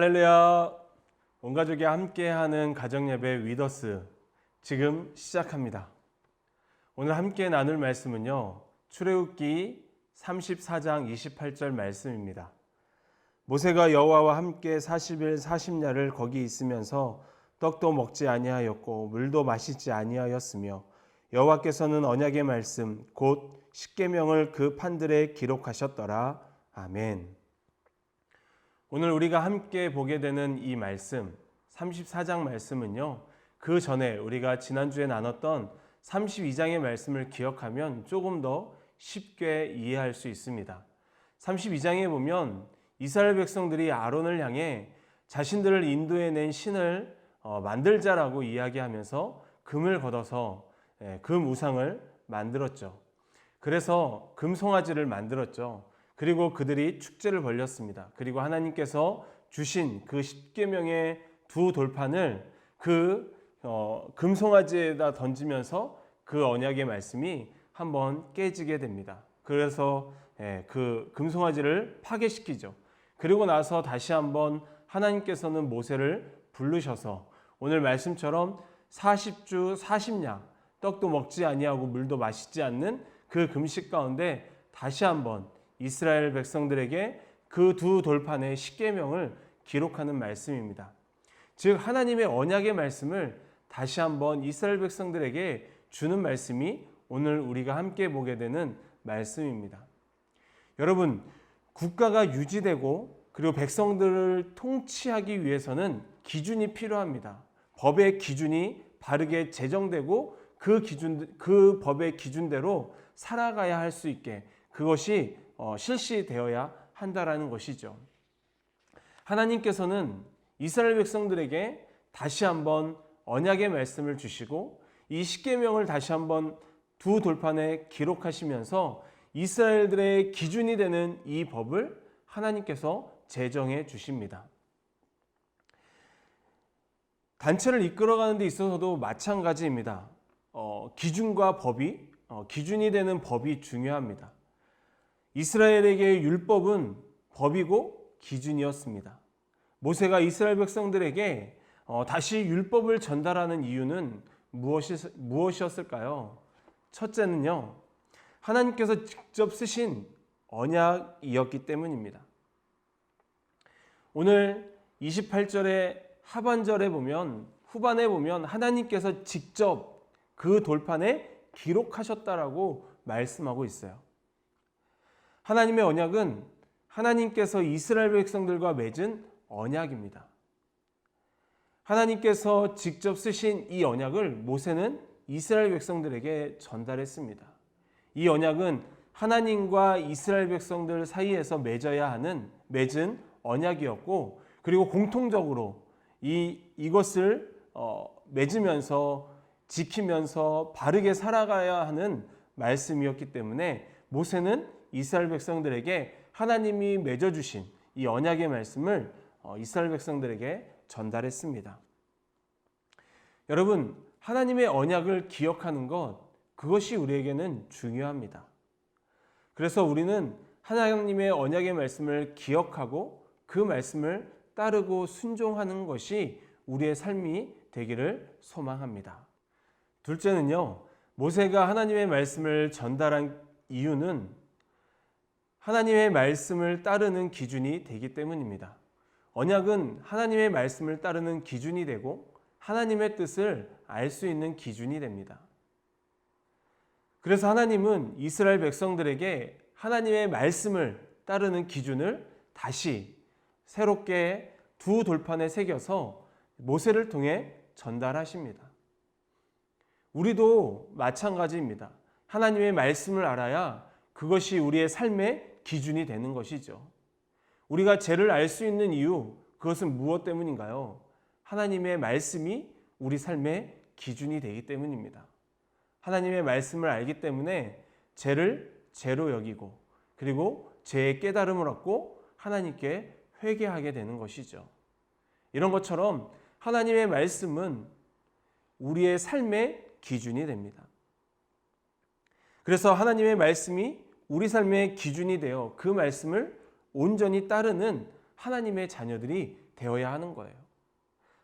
할렐루야! 온 가족이 함께하는 가정예배 위더스 지금 시작합니다. 오늘 함께 나눌 말씀은요, 출애굽기 34장 28절 말씀입니다. 모세가 여호와와 함께 40일 40야를 거기 있으면서 떡도 먹지 아니하였고 물도 마시지 아니하였으며 여호와께서는 언약의 말씀 곧 십계명을 그 판들에 기록하셨더라. 아멘. 오늘 우리가 함께 보게 되는 이 말씀 34장 말씀은요, 그 전에 우리가 지난주에 나눴던 32장의 말씀을 기억하면 조금 더 쉽게 이해할 수 있습니다. 32장에 보면 이스라엘 백성들이 아론을 향해 자신들을 인도해낸 신을 만들자라고 이야기하면서 금을 걷어서 금 우상을 만들었죠. 그래서 금송아지를 만들었죠. 그리고 그들이 축제를 벌였습니다. 그리고 하나님께서 주신 그 십계명의 두 돌판을 그 금송아지에다 던지면서 그 언약의 말씀이 한번 깨지게 됩니다. 그래서 그 금송아지를 파괴시키죠. 그리고 나서 다시 한번 하나님께서는 모세를 부르셔서 오늘 말씀처럼 40주 40야 떡도 먹지 아니하고 물도 마시지 않는 그 금식 가운데 다시 한번 이스라엘 백성들에게 그 두 돌판의 십계명을 기록하는 말씀입니다. 즉 하나님의 언약의 말씀을 다시 한번 이스라엘 백성들에게 주는 말씀이 오늘 우리가 함께 보게 되는 말씀입니다. 여러분, 국가가 유지되고 그리고 백성들을 통치하기 위해서는 기준이 필요합니다. 법의 기준이 바르게 제정되고 그 법의 기준대로 살아가야 할 수 있게 그것이 실시되어야 한다라는 것이죠. 하나님께서는 이스라엘 백성들에게 다시 한번 언약의 말씀을 주시고 이 십계명을 다시 한번 두 돌판에 기록하시면서 이스라엘들의 기준이 되는 이 법을 하나님께서 제정해 주십니다. 단체를 이끌어가는 데 있어서도 마찬가지입니다. 기준과 법이 기준이 되는 법이 중요합니다. 이스라엘에게 율법은 법이고 기준이었습니다. 모세가 이스라엘 백성들에게 다시 율법을 전달하는 이유는 무엇이었을까요? 첫째는요, 하나님께서 직접 쓰신 언약이었기 때문입니다. 오늘 28절의 하반절에 보면, 후반에 보면 하나님께서 직접 그 돌판에 기록하셨다라고 말씀하고 있어요. 하나님의 언약은 하나님께서 이스라엘 백성들과 맺은 언약입니다. 하나님께서 직접 쓰신 이 언약을 모세는 이스라엘 백성들에게 전달했습니다. 이 언약은 하나님과 이스라엘 백성들 사이에서 맺은 언약이었고, 그리고 공통적으로 이것을 맺으면서 지키면서 바르게 살아가야 하는 말씀이었기 때문에 모세는 이스라엘 백성들에게 하나님이 맺어주신 이 언약의 말씀을 이스라엘 백성들에게 전달했습니다. 여러분, 하나님의 언약을 기억하는 것, 그것이 우리에게는 중요합니다. 그래서 우리는 하나님의 언약의 말씀을 기억하고 그 말씀을 따르고 순종하는 것이 우리의 삶이 되기를 소망합니다. 둘째는요, 모세가 하나님의 말씀을 전달한 이유는 하나님의 말씀을 따르는 기준이 되기 때문입니다. 언약은 하나님의 말씀을 따르는 기준이 되고 하나님의 뜻을 알 수 있는 기준이 됩니다. 그래서 하나님은 이스라엘 백성들에게 하나님의 말씀을 따르는 기준을 다시 새롭게 두 돌판에 새겨서 모세를 통해 전달하십니다. 우리도 마찬가지입니다. 하나님의 말씀을 알아야 그것이 우리의 삶의 기준이 되는 것이죠. 우리가 죄를 알 수 있는 이유, 그것은 무엇 때문인가요? 하나님의 말씀이 우리 삶의 기준이 되기 때문입니다. 하나님의 말씀을 알기 때문에 죄를 죄로 여기고 그리고 죄의 깨달음을 얻고 하나님께 회개하게 되는 것이죠. 이런 것처럼 하나님의 말씀은 우리의 삶의 기준이 됩니다. 그래서 하나님의 말씀이 우리 삶의 기준이 되어 그 말씀을 온전히 따르는 하나님의 자녀들이 되어야 하는 거예요.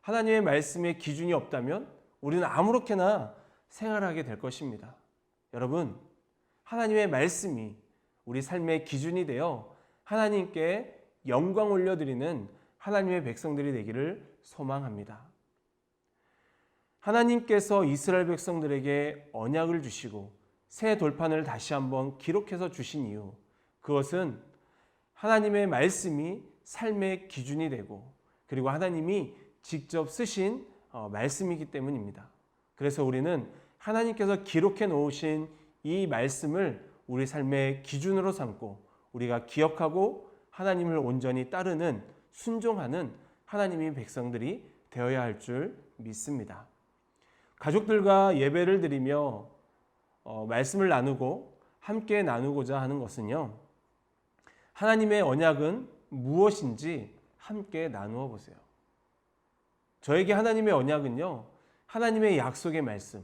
하나님의 말씀에 기준이 없다면 우리는 아무렇게나 생활하게 될 것입니다. 여러분, 하나님의 말씀이 우리 삶의 기준이 되어 하나님께 영광 올려드리는 하나님의 백성들이 되기를 소망합니다. 하나님께서 이스라엘 백성들에게 언약을 주시고 새 돌판을 다시 한번 기록해서 주신 이유, 그것은 하나님의 말씀이 삶의 기준이 되고 그리고 하나님이 직접 쓰신 말씀이기 때문입니다. 그래서 우리는 하나님께서 기록해 놓으신 이 말씀을 우리 삶의 기준으로 삼고 우리가 기억하고 하나님을 온전히 따르는 순종하는 하나님의 백성들이 되어야 할 줄 믿습니다. 가족들과 예배를 드리며 말씀을 나누고 함께 나누고자 하는 것은요, 하나님의 언약은 무엇인지 함께 나누어 보세요. 저에게 하나님의 언약은요, 하나님의 약속의 말씀,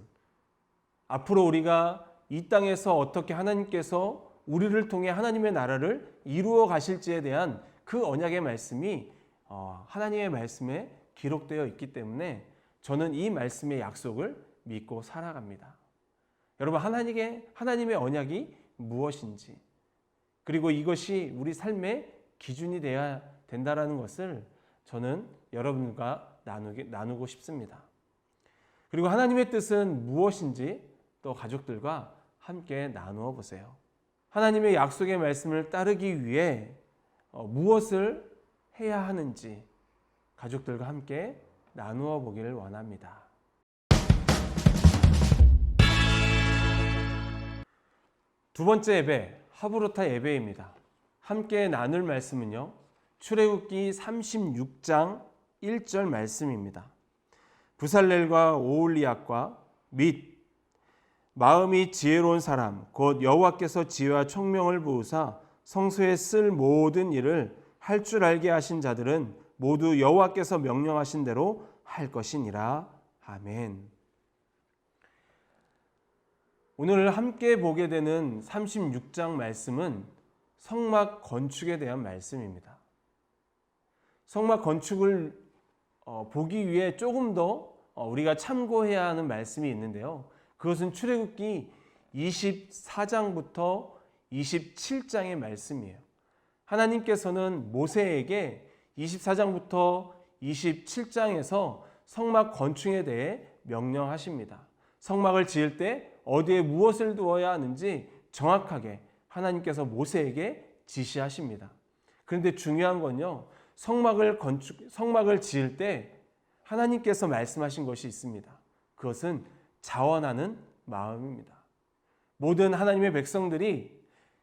앞으로 우리가 이 땅에서 어떻게 하나님께서 우리를 통해 하나님의 나라를 이루어 가실지에 대한 그 언약의 말씀이 하나님의 말씀에 기록되어 있기 때문에 저는 이 말씀의 약속을 믿고 살아갑니다. 여러분, 하나님의 언약이 무엇인지, 그리고 이것이 우리 삶의 기준이 되어야 된다는 것을 저는 여러분과 나누고 싶습니다. 그리고 하나님의 뜻은 무엇인지 또 가족들과 함께 나누어 보세요. 하나님의 약속의 말씀을 따르기 위해 무엇을 해야 하는지 가족들과 함께 나누어 보기를 원합니다. 두 번째 예배, 하브로타 예배입니다. 함께 나눌 말씀은요, 출애굽기 36장 1절 말씀입니다. 부살렐과 오홀리압과 및 마음이 지혜로운 사람 곧 여호와께서 지혜와 총명을 부으사 성소에 쓸 모든 일을 할 줄 알게 하신 자들은 모두 여호와께서 명령하신 대로 할 것이니라. 아멘. 오늘 함께 보게 되는 36장 말씀은 성막 건축에 대한 말씀입니다. 성막 건축을 보기 위해 조금 더 우리가 참고해야 하는 말씀이 있는데요. 그것은 출애굽기 24장부터 27장의 말씀이에요. 하나님께서는 모세에게 24장부터 27장에서 성막 건축에 대해 명령하십니다. 성막을 지을 때 어디에 무엇을 두어야 하는지 정확하게 하나님께서 모세에게 지시하십니다. 그런데 중요한 건요, 성막을 지을 때 하나님께서 말씀하신 것이 있습니다. 그것은 자원하는 마음입니다. 모든 하나님의 백성들이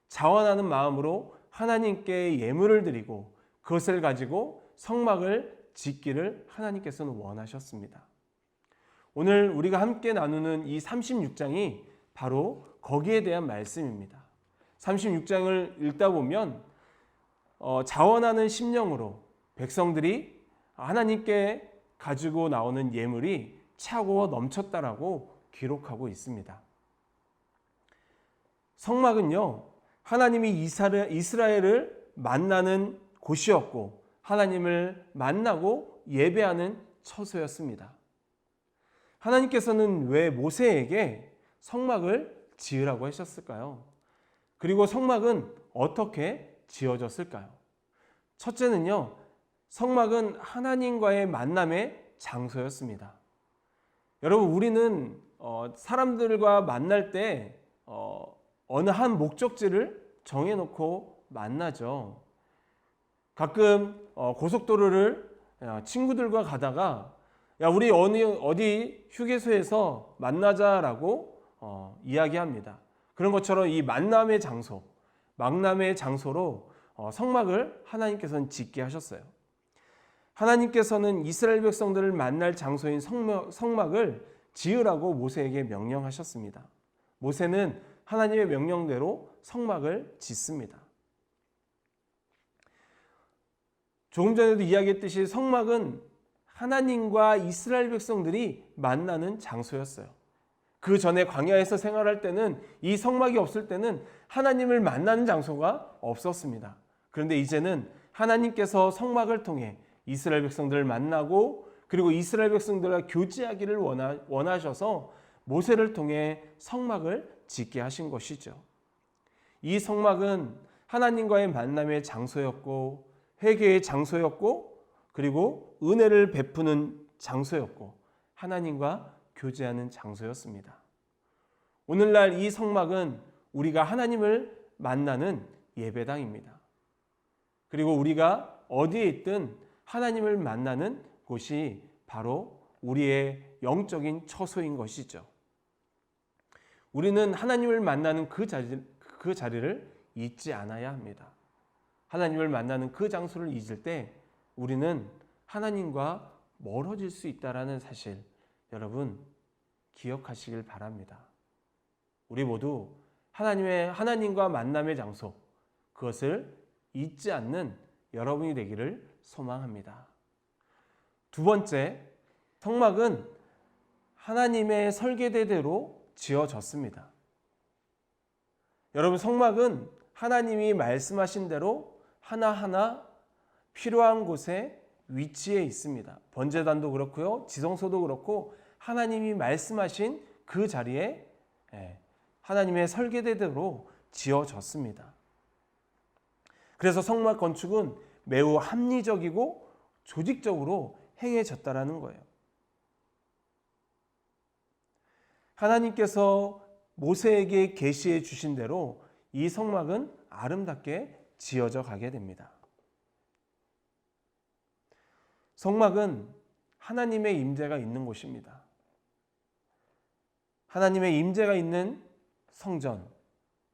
자원하는 마음으로 하나님께 예물을 드리고 그것을 가지고 성막을 짓기를 하나님께서는 원하셨습니다. 오늘 우리가 함께 나누는 이 36장이 바로 거기에 대한 말씀입니다. 36장을 읽다 보면 자원하는 심령으로 백성들이 하나님께 가지고 나오는 예물이 차고 넘쳤다라고 기록하고 있습니다. 성막은요, 하나님이 이스라엘을 만나는 곳이었고 하나님을 만나고 예배하는 처소였습니다. 하나님께서는 왜 모세에게 성막을 지으라고 하셨을까요? 그리고 성막은 어떻게 지어졌을까요? 첫째는요, 성막은 하나님과의 만남의 장소였습니다. 여러분, 우리는 사람들과 만날 때 어느 한 목적지를 정해놓고 만나죠. 가끔 고속도로를 친구들과 가다가 야, 우리 어디 휴게소에서 만나자라고 이야기합니다. 그런 것처럼 이 만남의 장소로 성막을 하나님께서는 짓게 하셨어요. 하나님께서는 이스라엘 백성들을 만날 장소인 성막을 지으라고 모세에게 명령하셨습니다. 모세는 하나님의 명령대로 성막을 짓습니다. 조금 전에도 이야기했듯이 성막은 하나님과 이스라엘 백성들이 만나는 장소였어요. 그 전에 광야에서 생활할 때는 이 성막이 없을 때는 하나님을 만나는 장소가 없었습니다. 그런데 이제는 하나님께서 성막을 통해 이스라엘 백성들을 만나고 그리고 이스라엘 백성들과 교제하기를 원하셔서 모세를 통해 성막을 짓게 하신 것이죠. 이 성막은 하나님과의 만남의 장소였고 회개의 장소였고 그리고 은혜를 베푸는 장소였고 하나님과 교제하는 장소였습니다. 오늘날 이 성막은 우리가 하나님을 만나는 예배당입니다. 그리고 우리가 어디에 있든 하나님을 만나는 곳이 바로 우리의 영적인 처소인 것이죠. 우리는 하나님을 만나는 그 자리를 잊지 않아야 합니다. 하나님을 만나는 그 장소를 잊을 때 우리는 하나님과 멀어질 수 있다는 사실 여러분 기억하시길 바랍니다. 우리 모두 하나님과 만남의 장소 그것을 잊지 않는 여러분이 되기를 소망합니다. 두 번째, 성막은 하나님의 설계대로 지어졌습니다. 여러분 성막은 하나님이 말씀하신 대로 하나하나 필요한 곳에 위치해 있습니다. 번제단도 그렇고요. 지성소도 그렇고 하나님이 말씀하신 그 자리에 하나님의 설계대로 지어졌습니다. 그래서 성막 건축은 매우 합리적이고 조직적으로 행해졌다라는 거예요. 하나님께서 모세에게 계시해 주신 대로 이 성막은 아름답게 지어져 가게 됩니다. 성막은 하나님의 임재가 있는 곳입니다. 하나님의 임재가 있는 성전,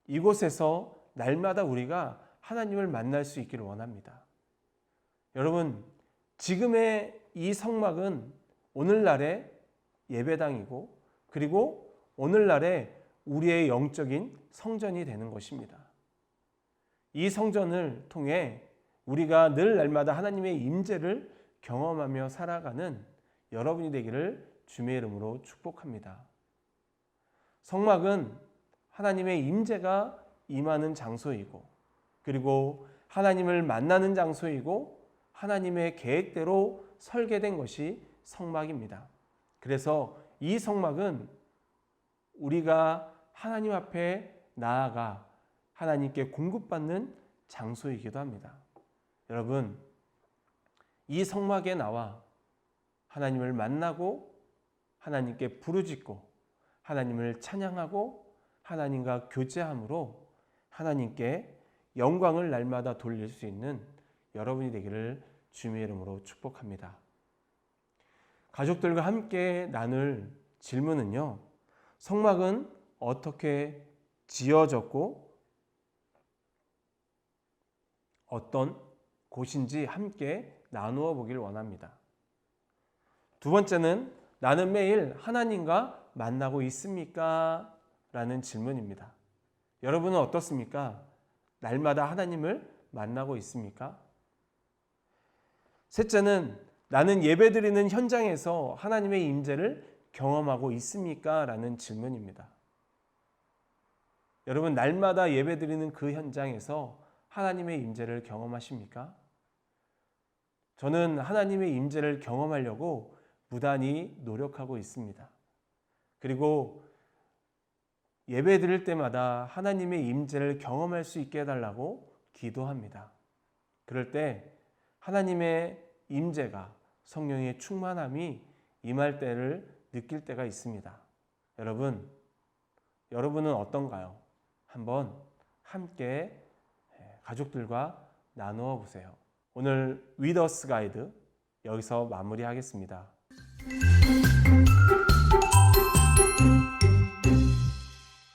이곳에서 날마다 우리가 하나님을 만날 수 있기를 원합니다. 여러분, 지금의 이 성막은 오늘날의 예배당이고 그리고 오늘날의 우리의 영적인 성전이 되는 것입니다. 이 성전을 통해 우리가 늘 날마다 하나님의 임재를 경험하며 살아가는 여러분이 되기를 주님의 이름으로 축복합니다. 성막은 하나님의 임재가 임하는 장소이고 그리고 하나님을 만나는 장소이고 하나님의 계획대로 설계된 것이 성막입니다. 그래서 이 성막은 우리가 하나님 앞에 나아가 하나님께 공급받는 장소이기도 합니다. 여러분, 이 성막에 나와 하나님을 만나고 하나님께 부르짖고 하나님을 찬양하고 하나님과 교제함으로 하나님께 영광을 날마다 돌릴 수 있는 여러분이 되기를 주님의 이름으로 축복합니다. 가족들과 함께 나눌 질문은요. 성막은 어떻게 지어졌고 어떤 곳인지 함께 나누어 보길 원합니다. 두 번째는 나는 매일 하나님과 만나고 있습니까? 라는 질문입니다. 여러분은 어떻습니까? 날마다 하나님을 만나고 있습니까? 셋째는 나는 예배드리는 현장에서 하나님의 임재를 경험하고 있습니까? 라는 질문입니다. 여러분 날마다 예배드리는 그 현장에서 하나님의 임재를 경험하십니까? 저는 하나님의 임재를 경험하려고 무단히 노력하고 있습니다. 그리고 예배 드릴 때마다 하나님의 임재를 경험할 수 있게 해달라고 기도합니다. 그럴 때 하나님의 임재가 성령의 충만함이 임할 때를 느낄 때가 있습니다. 여러분은 어떤가요? 한번 함께 가족들과 나누어 보세요. 오늘 위더스 가이드 여기서 마무리하겠습니다.